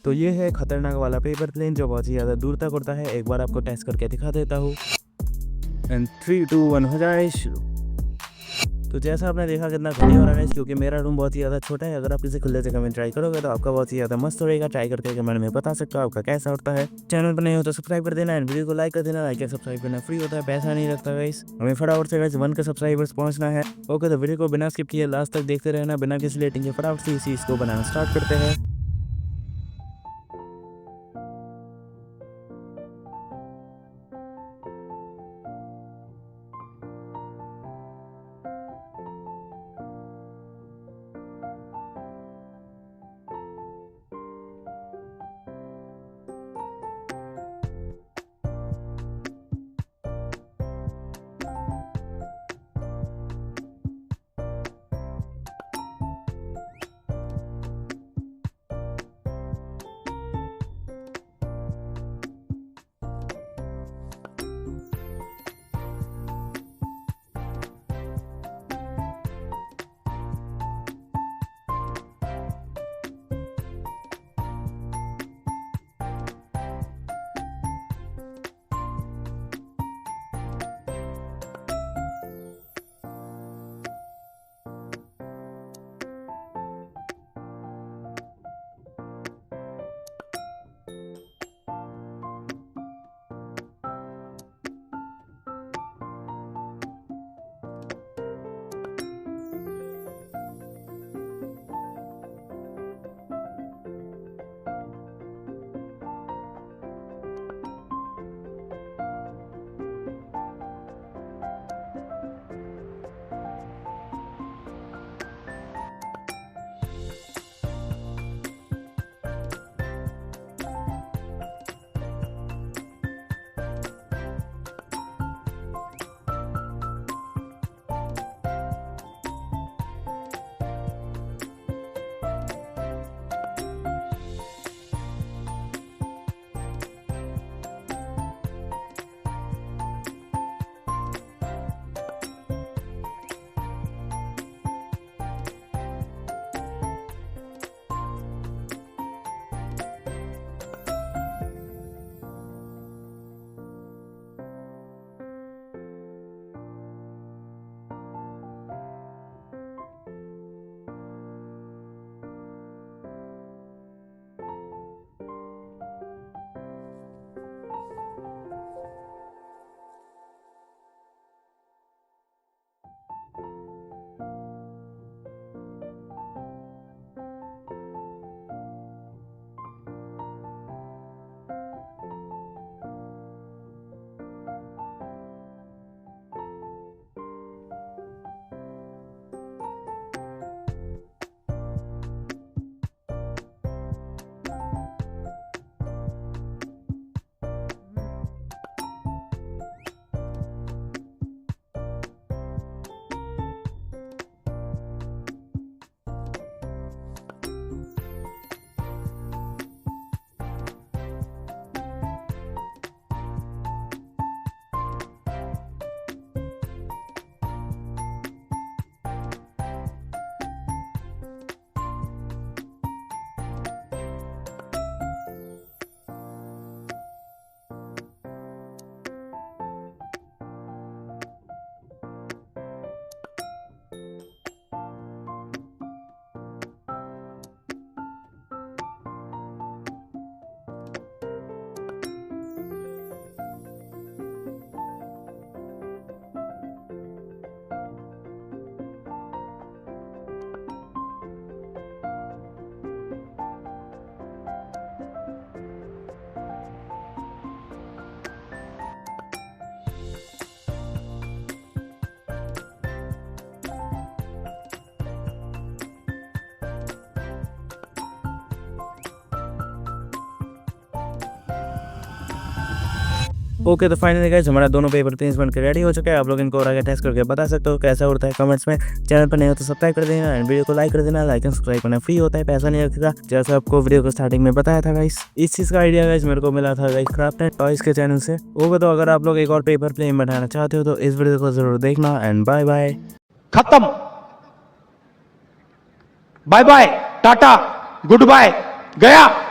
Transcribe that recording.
तो ये है खतरनाक वाला पेपर प्लेन जो बहुत ही ज़्यादा दूर तक उड़ता है। एक बार आपको टेस्ट करके दिखा देता हूँ। एंड 3 2 1 हो जाए शुरू। तो जैसा आपने देखा कितना घटिया हो रहा है, क्योंकि मेरा रूम बहुत ही ज़्यादा छोटा है। अगर आप किसी खुले जगह में ट्राई करोगे तो आपका बहुत ही ज़्यादा मस्त रहेगा। ट्राई करके कमेंट में बता सकते हो आपका कैसा उठता है। चैनल पर नहीं हो तो सब्सक्राइब कर देना एंड वीडियो को लाइक कर देना। लाइक या सब्सक्राइब करना फ्री होता है, पैसा नहीं लगता गाइस। हमें फटाफट से गाइस 1 के सब्सक्राइबर्स पहुंचना है। ओके, तो वीडियो को बिना स्किप किए लास्ट तक देखते रहना, बिना किसी लेटिंग के फटाफट से इस चीज़ को बनाना स्टार्ट करते हैं। ओके, तो फाइनली गाइस हमारा दोनों पेपर प्लेन्स बनकर रेडी हो चुका है। आप लोग इनको और आगे टेस्ट करके बता सकते हो कैसा उड़ता है कमेंट्स में। चैनल पर नहीं हो तो सब्सक्राइब कर देना एंड वीडियो को लाइक कर देना। लाइक एंड सब्सक्राइब करना फ्री होता है, पैसा नहीं लगता, जैसा आपको वीडियो को स्टार्टिंग में बताया था गाइस। इस चीज़ का आइडिया गाइस मेरे को मिला था गाइस क्राफ्ट एंड टॉयज के चैनल से। ओके, तो अगर आप लोग एक और पेपर प्लेन बनाना चाहते हो तो इस वीडियो को जरूर देखना एंड बाय बाय। खत्म, bye bye, tata, goodbye, गया।